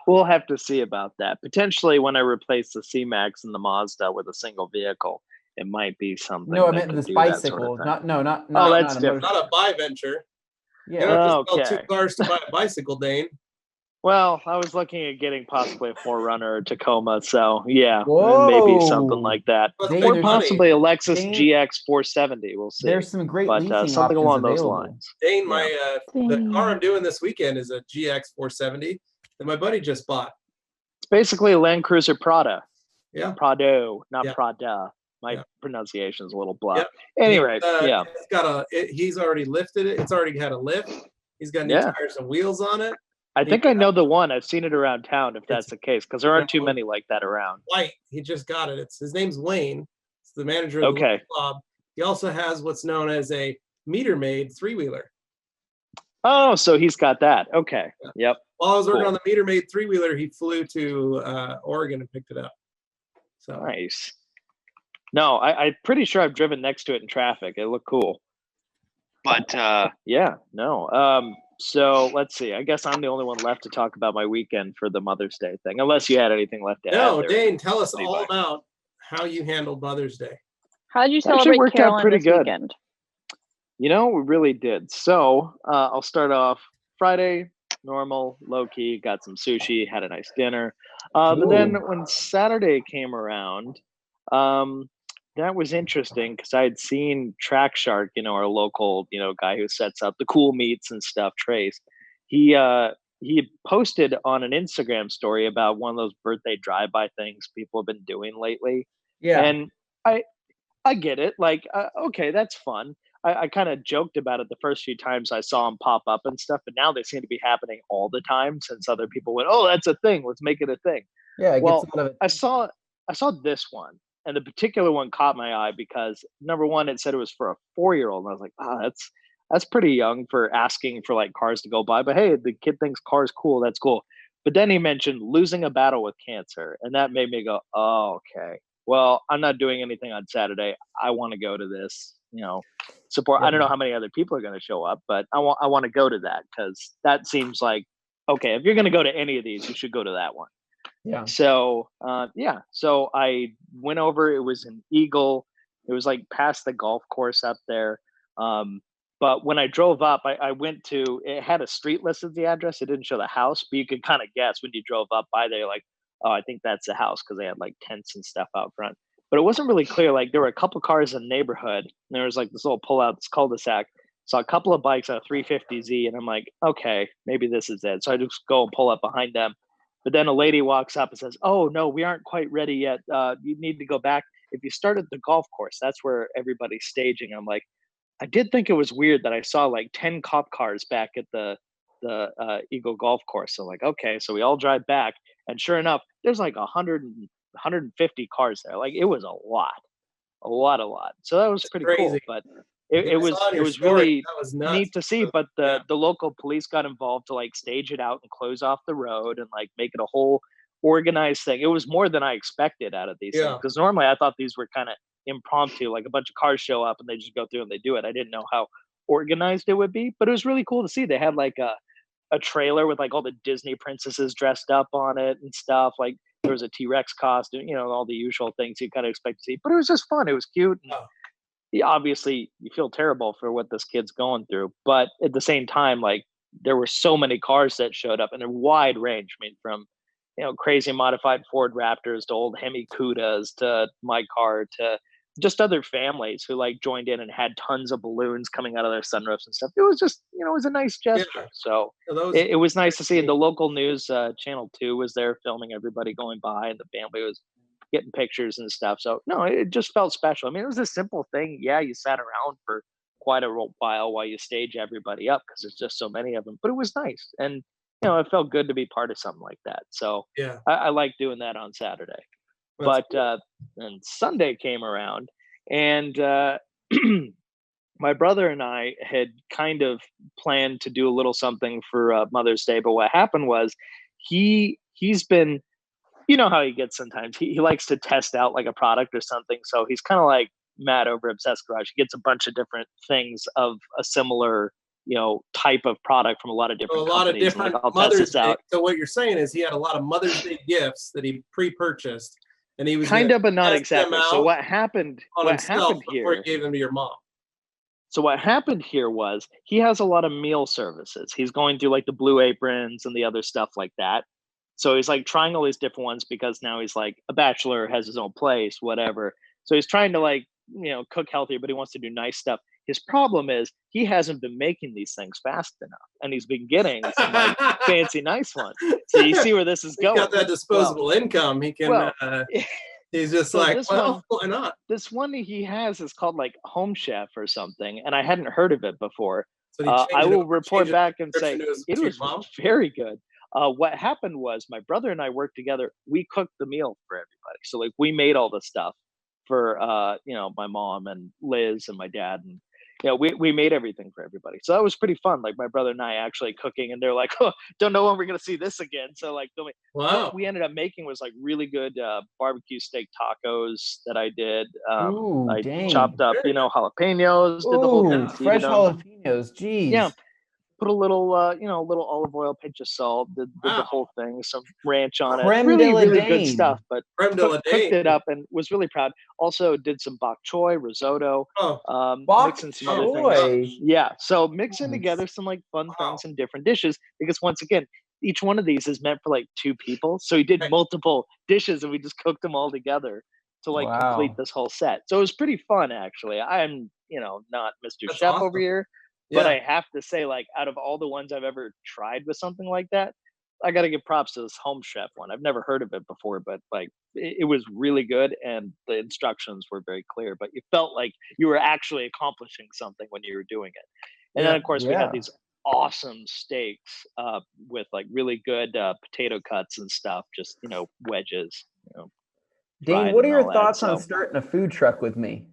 We'll have to see about that. Potentially, when I replace the C-Max and the Mazda with a single vehicle, it might be something. No, I meant this bicycle. Not that's different. Not a bi-venture. Yeah. You don't have to sell 2 cars to buy a bicycle, Dane. Well, I was looking at getting possibly a 4Runner or Tacoma, so maybe something like that, Dane, or possibly a Lexus GX 470. We'll see. There's some great leasing something along those available. lines. Dane, the car I'm doing this weekend is a GX 470 that my buddy just bought. It's basically a Land Cruiser Prada. Yeah, Prado, not Prada. My pronunciation's a little blunt. Yep. Anyway, it's got he's already lifted it. It's already had a lift. He's got new tires and wheels on it. I think I know the one. I've seen it around town, if that's the case, because there aren't too many like that around. White. He just got it. His name's Wayne. It's the manager of the club. He also has what's known as a meter-made 3-wheeler. Oh, so he's got that. Okay. Yep. While I was working on the meter-made 3-wheeler, he flew to Oregon and picked it up. So nice. No, I'm pretty sure I've driven next to it in traffic. It looked cool. But so let's see. I guess I'm the only one left to talk about my weekend for the Mother's Day thing, unless you had anything left to add. No, Dane, tell us all about how you handled Mother's Day. How did you celebrate worked Carolyn out pretty this good. weekend? We really did. So I'll start off Friday, normal, low-key, got some sushi, had a nice dinner. But then when Saturday came around, that was interesting because I had seen Track Shark, our local, guy who sets up the cool meats and stuff, Trace. He he had posted on an Instagram story about one of those birthday drive-by things people have been doing lately. Yeah. And I get it. Like, okay, that's fun. I kind of joked about it the first few times I saw them pop up and stuff, but now they seem to be happening all the time since other people went, "Oh, that's a thing. Let's make it a thing." Yeah. It gets Well, a lot of I saw this one, and the particular one caught my eye because number one, it said it was for a 4-year-old, and I was like, "Ah, that's pretty young for asking for like cars to go by." But hey, the kid thinks cars cool. That's cool. But then he mentioned losing a battle with cancer, and that made me go, "Oh, okay. Well, I'm not doing anything on Saturday. I want to go to this, support." I don't know how many other people are going to show up, but I want to go to that because that seems like, okay, if you're going to go to any of these, you should go to that one. yeah. So, so I went over. It was in Eagle. It was like past the golf course up there. But when I drove up, I went to, it had a street list as the address. It didn't show the house, but you could kind of guess when you drove up by there, like, oh, I think that's the house because they had like tents and stuff out front. But it wasn't really clear. Like there were a couple cars in the neighborhood. And there was like this little pull out, this cul-de-sac. Saw a couple of bikes on a 350Z, and I'm like, okay, maybe this is it. So I just go and pull up behind them. But then a lady walks up and says, "Oh no, we aren't quite ready yet. You need to go back. If you start at the golf course, that's where everybody's staging." I'm like, I did think it was weird that I saw like 10 cop cars back at the Eagle Golf Course. So like, okay, so we all drive back, and sure enough, there's like 150 cars there. Like it was a lot. So that was pretty cool. But it was really neat to see. But the local police got involved to like stage it out and close off the road and like make it a whole organized thing. It was more than I expected out of these things, because normally I thought these were kind of impromptu, like a bunch of cars show up and they just go through and they do it. I didn't know how organized it would be, but it was really cool to see. They had like a trailer with like all the Disney princesses dressed up on it and stuff. Like there was a T-Rex costume, all the usual things you kind of expect to see, but it was just fun. It was cute. And obviously you feel terrible for what this kid's going through, but at the same time, like there were so many cars that showed up in a wide range. I mean, from crazy modified Ford Raptors to old Hemi Cudas to my car to just other families who like joined in and had tons of balloons coming out of their sunroofs and stuff. It was just, it was a nice gesture. Yeah. So it was nice to see. The local news channel 2 was there filming everybody going by, and the family was getting pictures and stuff. So no, it just felt special. I mean, it was a simple thing. Yeah, you sat around for quite a while you stage everybody up because there's just so many of them, but it was nice. And it felt good to be part of something like that. So yeah, I like doing that on Saturday. But then Sunday came around, and my brother and I had kind of planned to do a little something for Mother's Day. But what happened was he's been, how he gets sometimes. He likes to test out like a product or something. So he's kind of like Matt over Obsessed Garage. He gets a bunch of different things of a similar type of product from a lot of different companies. Different like, Mother's Day. So what you're saying is he had a lot of Mother's Day gifts that he pre-purchased, and he was kind of, but not exactly. So what happened before here? He gave them to your mom. So what happened here was he has a lot of meal services. He's going through like the Blue Aprons and the other stuff like that. So he's like trying all these different ones because now he's like a bachelor, has his own place, whatever. So he's trying to like, cook healthier, but he wants to do nice stuff. His problem is he hasn't been making these things fast enough, and he's been getting some like fancy, nice ones. So you see where this is going. He's got that disposable income. He can. He's just so like, why not? This one he has is called like Home Chef or something, and I hadn't heard of it before. So I will report back and say it was very good. What happened was my brother and I worked together. We cooked the meal for everybody. So like we made all the stuff for my mom and Liz and my dad, and we made everything for everybody. So that was pretty fun. Like my brother and I actually cooking, and they're like, "Oh, don't know when we're gonna see this again." So like, what we ended up making was like really good barbecue steak tacos that I did. I chopped up, jalapenos. Did the whole thing. Fresh jalapenos. Geez. Yeah. Put a little, little olive oil, pinch of salt, did the whole thing, some ranch on it. Really good stuff. But cooked it up and was really proud. Also did some bok choy, risotto, mixing some other things. Yeah, so mixing together some like fun things and different dishes, because once again, each one of these is meant for like 2 people. So he did multiple dishes, and we just cooked them all together to like complete this whole set. So it was pretty fun, actually. I'm, not Mr. Chef over here. But Yeah. I have to say, like, out of all the ones I've ever tried with something like that, I got to give props to this Home Chef one. I've never heard of it before, but like it was really good and the instructions were very clear. But you felt like you were actually accomplishing something when you were doing it. And then, Yeah. of course, we had Yeah. these awesome steaks with like really good potato cuts and stuff, just, wedges, Dane, fried what are and your all that. thoughts on So starting a food truck with me?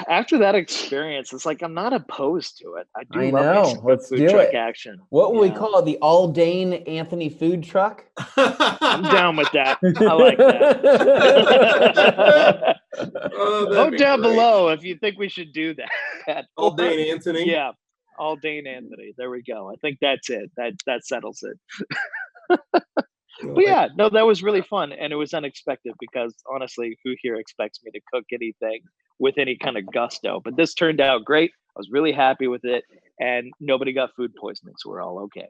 after that experience, it's like I'm not opposed to it. I do I love me know. some good Let's food do truck it. action. What will we Yeah. call it? The All Dane Anthony Food Truck? I'm down with that. I like that. Oh, that'd Vote be down great. below if you think we should do that. All Dane Anthony. Yeah, all Dane Anthony. There we go. I think that's it. That settles it. But yeah, no, that was really fun, and it was unexpected because honestly, who here expects me to cook anything with any kind of gusto? But this turned out great. I was really happy with it, and nobody got food poisoning, so we're all okay.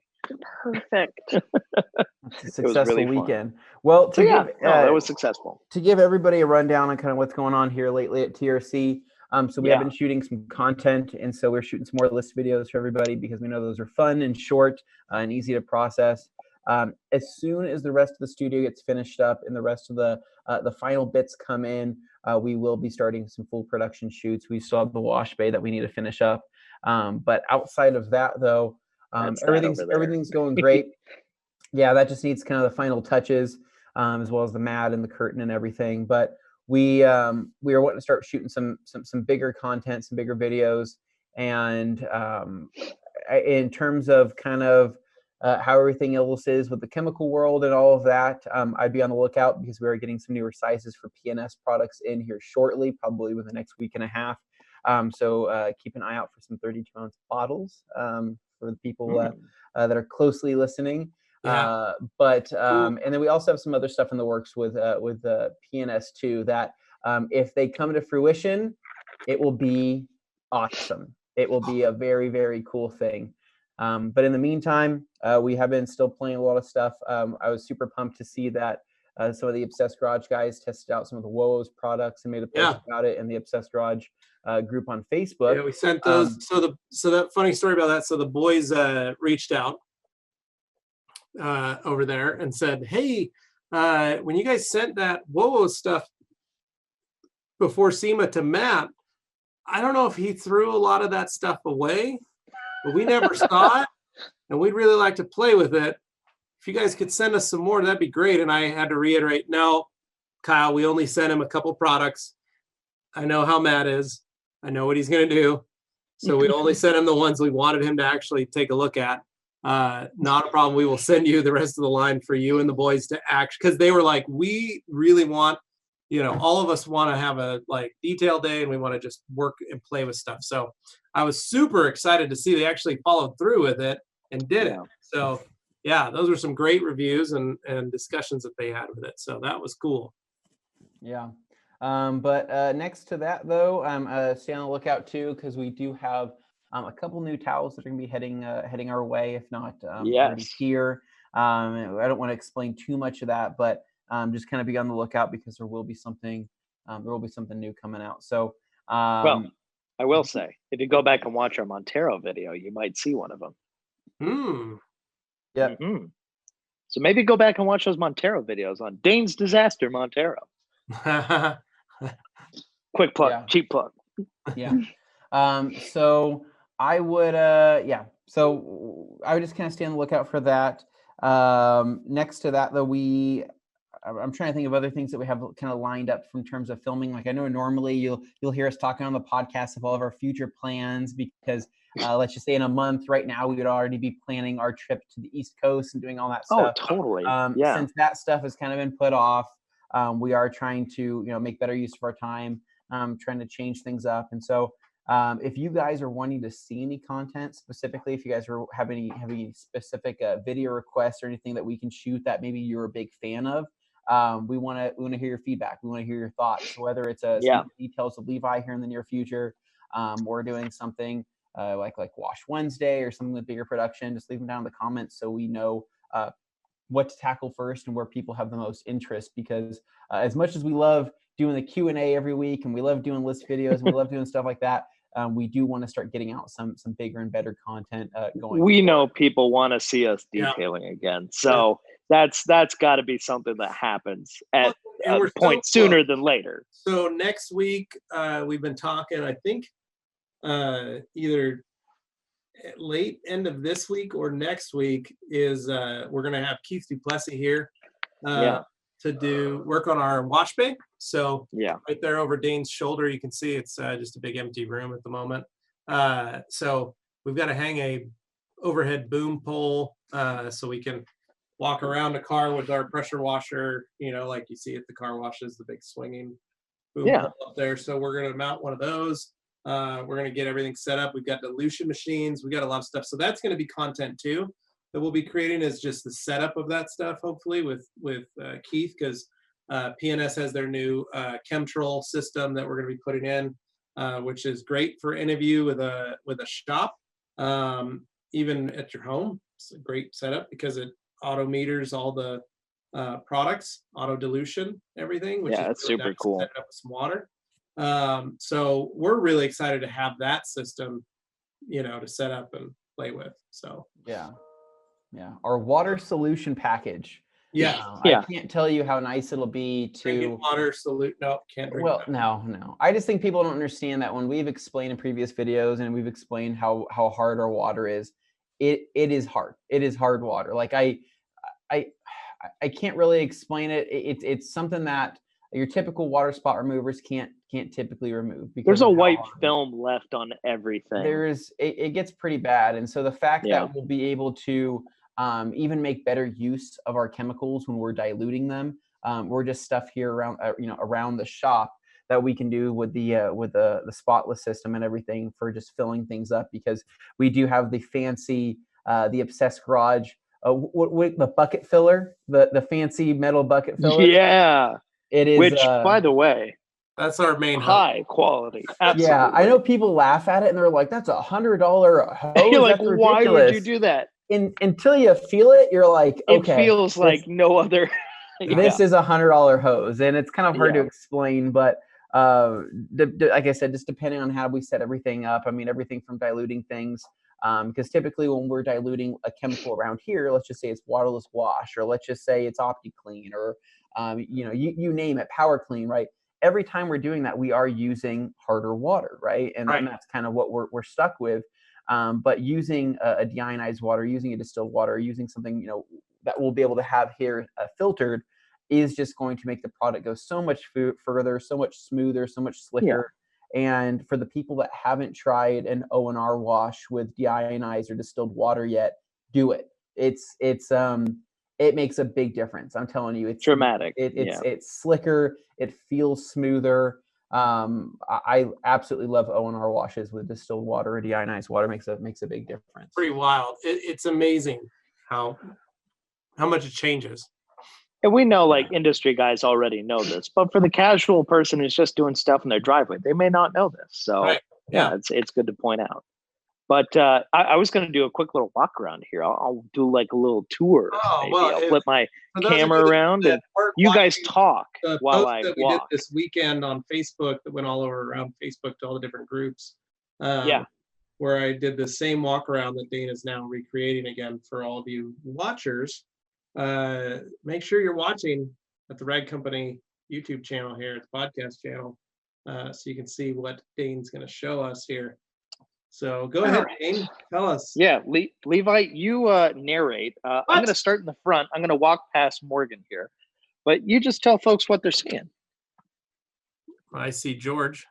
Perfect. It's a was successful really fun. weekend. Well, So yeah, no, that was successful. to give everybody a rundown on kind of what's going on here lately at TRC. So we have been shooting some content, and so we're shooting some more list videos for everybody because we know those are fun and short and easy to process. As soon as the rest of the studio gets finished up and the rest of the final bits come in, we will be starting some full production shoots. We still have the wash bay that we need to finish up. But outside of that, though, everything's going great. Yeah, that just needs kind of the final touches, as well as the mat and the curtain and everything. But we are wanting to start shooting some bigger content, some bigger videos, and in terms of kind of how everything else is with the chemical world and all of that, I'd be on the lookout because we are getting some newer sizes for PNS products in here shortly, probably within the next week and a half. So keep an eye out for some 32-ounce bottles for the people that are closely listening. Yeah. And then we also have some other stuff in the works with PNS too that if they come to fruition, it will be awesome. It will be a very, very cool thing. But in the meantime, we have been still playing a lot of stuff. I was super pumped to see that some of the Obsessed Garage guys tested out some of the WOWO's products and made a post about it in the Obsessed Garage group on Facebook. Yeah, we sent those. So that funny story about that. So the boys reached out over there and said, "Hey, when you guys sent that WOWO stuff before Sema to Matt, I don't know if he threw a lot of that stuff away, but we never saw it, and we'd really like to play with it. If you guys could send us some more, that'd be great." And I had to reiterate, no, Kyle, we only sent him a couple products. I know how Matt is. I know what he's going to do. So we only sent him the ones we wanted him to actually take a look at. Not a problem. We will send you the rest of the line for you and the boys to act, because they were like, we really want, all of us want to have a detailed day and we want to just work and play with stuff. So I was super excited to see they actually followed through with it and did it. So yeah, those were some great reviews and discussions that they had with it. So that was cool. Yeah. But next to that, though, stay on the lookout too, because we do have a couple new towels that are going to be heading our way, if not already here. I don't want to explain too much of that, but just kind of be on the lookout because there will be something new coming out. So, well, I will say, if you go back and watch our Montero video, you might see one of them. Yeah. Mm-hmm. So maybe go back and watch those Montero videos on Dane's Disaster Montero. Quick plug, cheap plug. Yeah. So I would, So I would just kind of stay on the lookout for that. Next to that, though, I'm trying to think of other things that we have kind of lined up from terms of filming. Like I know normally you'll hear us talking on the podcast of all of our future plans because let's just say in a month right now we would already be planning our trip to the East Coast and doing all that stuff. Oh, totally. Since that stuff has kind of been put off, we are trying to make better use of our time, trying to change things up. And so if you guys are wanting to see any content specifically, if you guys have any specific video requests or anything that we can shoot that maybe you're a big fan of, we want to hear your feedback. We want to hear your thoughts. So whether it's some details of Levi here in the near future, or doing something like Wash Wednesday or something with bigger production, just leave them down in the comments so we know what to tackle first and where people have the most interest. Because as much as we love doing the Q&A every week and we love doing list videos and we love doing stuff like that, we do want to start getting out some bigger and better content going. We forward. know people want to see us detailing again, so that's got to be something that happens at a point sooner than later. So next week, we've been talking, I think, either late end of this week or next week is we're going to have Keith Duplessis here to do work on our wash bay. So right there over Dane's shoulder, you can see it's just a big empty room at the moment. So we've got to hang a overhead boom pole so we can walk around the car with our pressure washer, like you see at the car washes, the big swinging boom pole up there. So we're going to mount one of those. We're going to get everything set up. We've got dilution machines. We got a lot of stuff. So that's going to be content too that we'll be creating, is just the setup of that stuff, hopefully with Keith, because PNS has their new chemtrail system that we're going to be putting in, which is great for any of you with a shop, even at your home. It's a great setup because it auto meters all the products, auto dilution, everything, which is it's really super nice. cool. Set up with some water. So we're really excited to have that system, to set up and play with. So our water solution package. I can't tell you how nice it'll be to drinking water salute. No, can't drink. Well, no. I just think people don't understand that when we've explained in previous videos and we've explained how hard our water is, it is hard. It is hard water. Like I can't really explain it. It's something that your typical water spot removers can't typically remove. There's a white film left on everything. It gets pretty bad. And so the fact that we'll be able to even make better use of our chemicals when we're diluting them, we're just stuff here around the shop that we can do with the spotless system and everything for just filling things up, because we do have the fancy the Obsessed Garage the bucket filler, the fancy metal bucket filler. Yeah. It is, which, by the way, that's our main high quality. Absolutely. Yeah, I know people laugh at it and they're like, "That's $100 hose." You're like, that's why would you do that? Until you feel it, you're like, okay, it feels like no other. This is $100 hose, and it's kind of hard to explain, but like I said, just depending on how we set everything up. I mean, everything from diluting things. Because typically when we're diluting a chemical around here, let's just say it's waterless wash, or let's just say it's OptiClean, or you name it, Power Clean, right? Every time we're doing that, we are using harder water, right? And then that's kind of what we're stuck with. But using a deionized water, using a distilled water, using something that we'll be able to have here filtered, is just going to make the product go so much further, so much smoother, so much slicker. And for the people that haven't tried an O&R wash with deionized or distilled water yet, do it. It makes a big difference. I'm telling you, it's dramatic. It's slicker. It feels smoother. I absolutely love O&R washes with distilled water or deionized water. Makes a big difference. Pretty wild. It's amazing how much it changes. And we know, like, industry guys already know this, but for the casual person who's just doing stuff in their driveway, they may not know this. So it's good to point out. But I was going to do a quick little walk around here. I'll do like a little tour. I'll flip my camera around and you guys talk while I walk. We did this weekend on Facebook that went all over around Facebook to all the different groups. Where I did the same walk around that Dane is now recreating again for all of you watchers. Make sure you're watching at the Rag Company YouTube channel here, at the podcast channel, so you can see what Dane's going to show us here. So go ahead, Dane, tell us. Yeah, Levi, you narrate. I'm going to start in the front. I'm going to walk past Morgan here, but you just tell folks what they're seeing. I see George.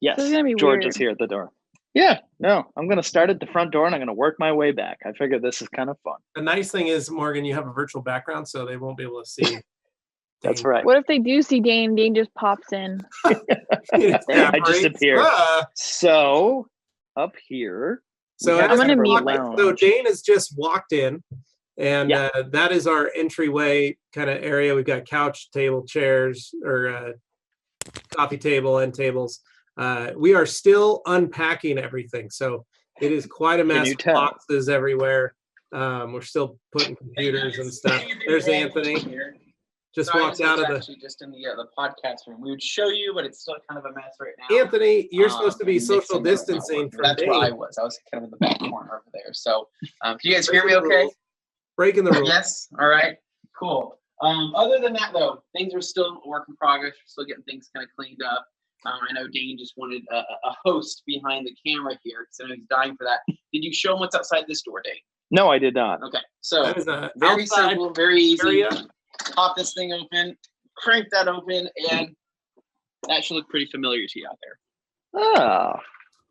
Yes, George is here at the door. Yeah, no, I'm going to start at the front door and I'm going to work my way back. I figure this is kind of fun. The nice thing is, Morgan, you have a virtual background, so they won't be able to see. That's right. What if they do see Dane? Dane just pops in. I just appear. So up here. So I'm going to meet. So Dane has just walked in, and that is our entryway kind of area. We've got couch, table, chairs, or coffee table, end tables. We are still unpacking everything, so it is quite a mess. Boxes everywhere. We're still putting computers and stuff. There's Anthony. Just walked out of the. Actually, just in the podcast room. We would show you, but it's still kind of a mess right now. Anthony, you're supposed to be social distancing from That's Dane. where I was. I was kind of in the back corner over there. So, can you guys hear me okay? Breaking the rules. Yes. All right. Cool. Other than that, though, things are still a work in progress. We're still getting things kind of cleaned up. I know Dane just wanted a host behind the camera here, so he's dying for that. Did you show him what's outside this door, Dane? No, I did not. Okay. So, very outside simple, very easy. area. Pop this thing open, crank that open, and that should look pretty familiar to you out there. Oh.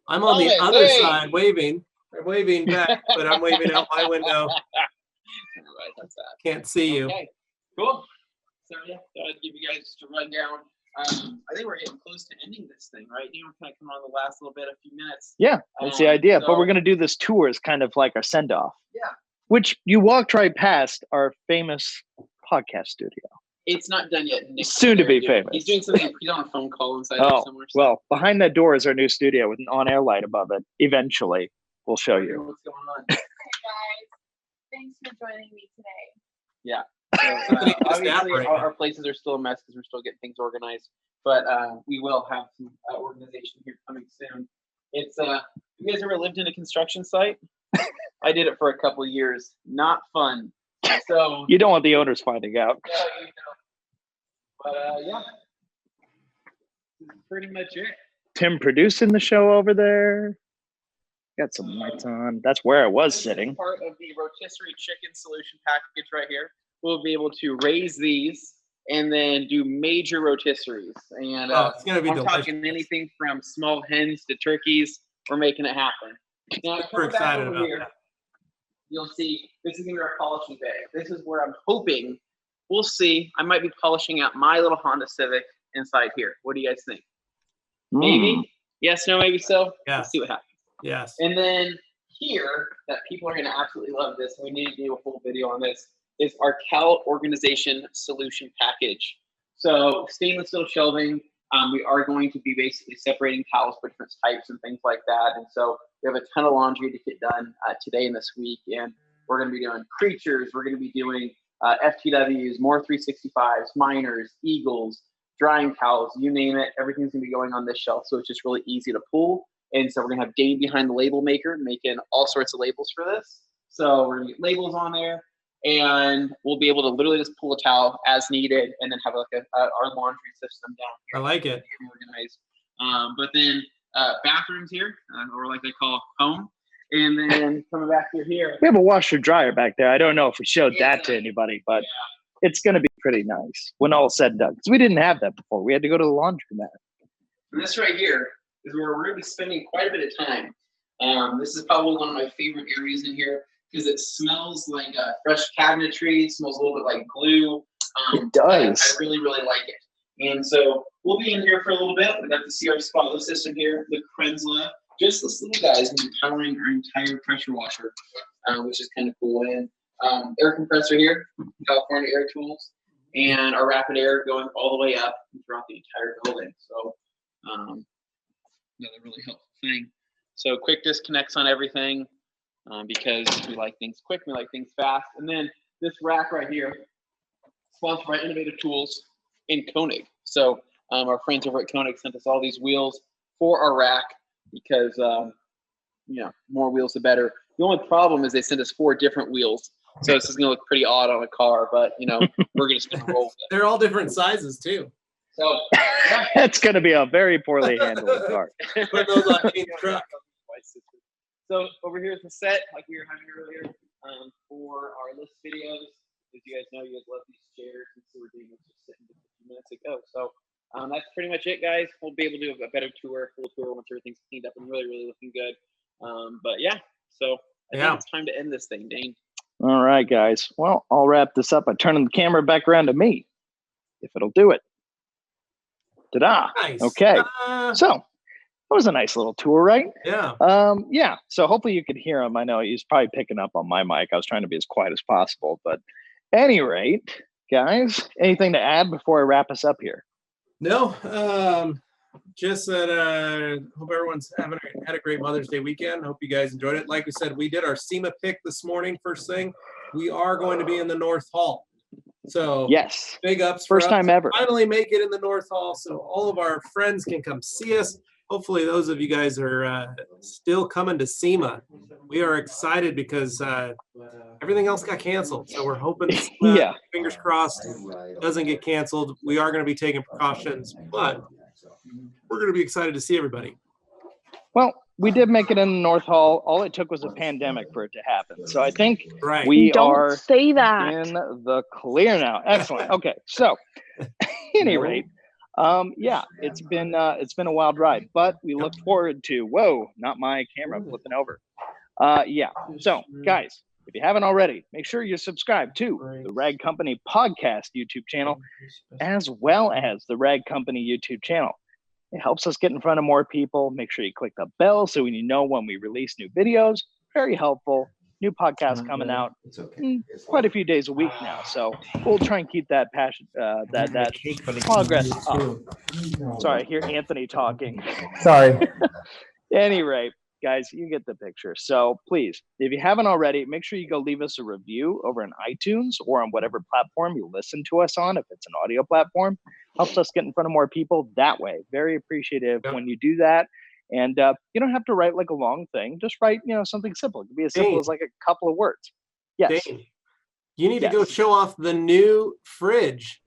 I'm on the other side waving. I'm waving back, but I'm waving out my window. Right, that's that. Can't see you. Okay, cool. So yeah, I'd give you guys just a rundown. I think we're getting close to ending this thing, right? You know, we're kind of coming on the last little bit, a few minutes. Yeah, that's the idea. So, but we're going to do this tour as kind of like our send-off. Yeah. Which you walked right past our famous podcast studio. It's not done yet. Nick's Soon to be doing- famous. He's doing something. He's on a phone call inside there Oh, somewhere. So well, behind that door is our new studio with an on-air light above it. Eventually, we'll show you. what's going on? Hey guys, thanks for joining me today. Yeah. So, obviously, our places are still a mess because we're still getting things organized. But we will have some organization here coming soon. It's you guys ever lived in a construction site? I did it for a couple of years. Not fun. So You don't want the owners finding out. yeah, you know. But yeah, that's pretty much it. Tim producing the show over there. Got some lights on. That's where I was This is sitting. part of the rotisserie chicken solution package right here. We'll be able to raise these and then do major rotisseries. And It's gonna be I'm delicious. talking anything from small hens to turkeys. We're making it happen. Now, We're coming back excited over about here, that. you'll see this is gonna be our polishing bay. This is where I'm hoping, we'll see. I might be polishing out my little Honda Civic inside here. What do you guys think? Maybe? Yes, no, maybe so? Yeah. Let's see what happens. Yes. And then here, that people are going to absolutely love this, and we need to do a full video on this, is our Cal Organization Solution Package. So stainless steel shelving, we are going to be basically separating towels for different types and things like that. And so we have a ton of laundry to get done today and this week. And we're going to be doing creatures. We're going to be doing FTWs, more 365s, minors, eagles, drying towels, you name it. Everything's going to be going on this shelf. So it's just really easy to pull. And so we're going to have Dane behind the label maker making all sorts of labels for this. So we're going to get labels on there, and we'll be able to literally just pull a towel as needed and then have like our laundry system down here. I like it. Organized. But then bathrooms here, or like they call home. And then coming back through here. We have a washer dryer back there. I don't know if we showed that to anybody, but it's going to be pretty nice when all said and done. Because we didn't have that before. We had to go to the laundromat. And this right here is where we're going to be spending quite a bit of time. This is probably one of my favorite areas in here because it smells like fresh cabinetry. It smells a little bit like glue. It does. I really, really like it. And so we'll be in here for a little bit. We got the CR spotless system here, the Krenzla. Just this little guy is powering our entire pressure washer, which is kind of cool. And air compressor here, California Air Tools, and our rapid air going all the way up throughout the entire building. So another really helpful thing. So quick disconnects on everything because we like things quick, we like things fast. And then this rack right here, sponsored by Innovative Tools in Koenig. So our friends over at Koenig sent us all these wheels for our rack because, more wheels the better. The only problem is they sent us 4 different wheels. So this is going to look pretty odd on a car, but, we're just going to roll with it. They're all different sizes too. So That's going to be a very poorly handled car. Put those on Kane's truck. So over here is the set, like we were having earlier, for our list videos. As you guys know, you guys love these chairs, and so we're doing this just sitting just a few minutes ago. So that's pretty much it, guys. We'll be able to do a better tour, full tour, once everything's cleaned up and really, really looking good. But yeah, so I think it's time to end this thing, Dane. All right, guys. Well, I'll wrap this up by turning the camera back around to me, if it'll do it. Ta-da. Nice. Okay. So that was a nice little tour, right? Yeah. Yeah. So hopefully you could hear him. I know he's probably picking up on my mic. I was trying to be as quiet as possible. But at any rate, guys, anything to add before I wrap us up here? No. Just that hope everyone's had a great Mother's Day weekend. Hope you guys enjoyed it. Like we said, we did our Sema pick this morning, first thing. We are going to be in the North Hall. So Yes. big ups First for us time to ever. finally make it in the North Hall, so all of our friends can come see us. Hopefully those of you guys are still coming to Sema. We are excited because everything else got canceled. So we're hoping Yeah. fingers crossed, doesn't get canceled. We are going to be taking precautions, but we're going to be excited to see everybody. Well, we did make it in the North Hall. All it took was a pandemic for it to happen. So I think Right. we Don't are say that. in the clear now. Excellent. Okay. So at any rate, yeah, it's been a wild ride, but we look forward to, whoa, not my camera flipping over. Yeah. So guys, if you haven't already, make sure you subscribe to the Rag Company podcast YouTube channel, as well as the Rag Company YouTube channel. It helps us get in front of more people. Make sure you click the bell so you know when we release new videos. Very helpful. New podcast coming out quite a few days a week now. So we'll try and keep that passion, that progress up. Sorry, I hear Anthony talking. Sorry. At any rate, guys, you get the picture. So please, if you haven't already, make sure you go leave us a review over on iTunes or on whatever platform you listen to us on. If it's an audio platform, helps us get in front of more people that way. Very appreciative when you do that. And you don't have to write like a long thing. Just write, something simple. It can be as simple as like a couple of words. Yes. Dane, you need to go show off the new fridge,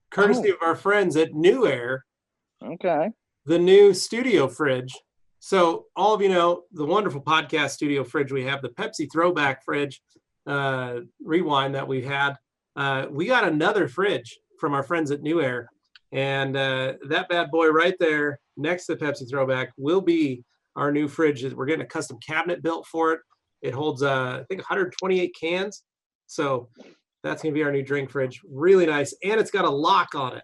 courtesy of our friends at New Air. Okay. The new studio fridge. So all of you know the wonderful podcast studio fridge we have, the Pepsi throwback fridge rewind that we had. We got another fridge from our friends at New Air. And that bad boy right there next to the Pepsi throwback will be our new fridge. We're getting a custom cabinet built for it. It holds, I think, 128 cans. So that's going to be our new drink fridge. Really nice. And it's got a lock on it.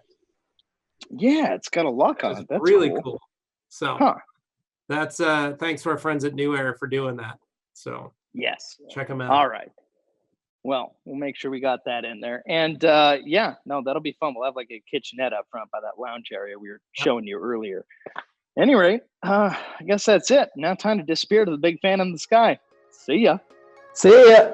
Yeah, it's got a lock on it. That's really cool. So huh. That's thanks to our friends at New Air for doing that. So yes, check them out. All right. Well, we'll make sure we got that in there. And yeah, no, that'll be fun. We'll have like a kitchenette up front by that lounge area we were showing you earlier. Anyway, I guess that's it. Now time to disappear to the big fan in the sky. See ya. See ya.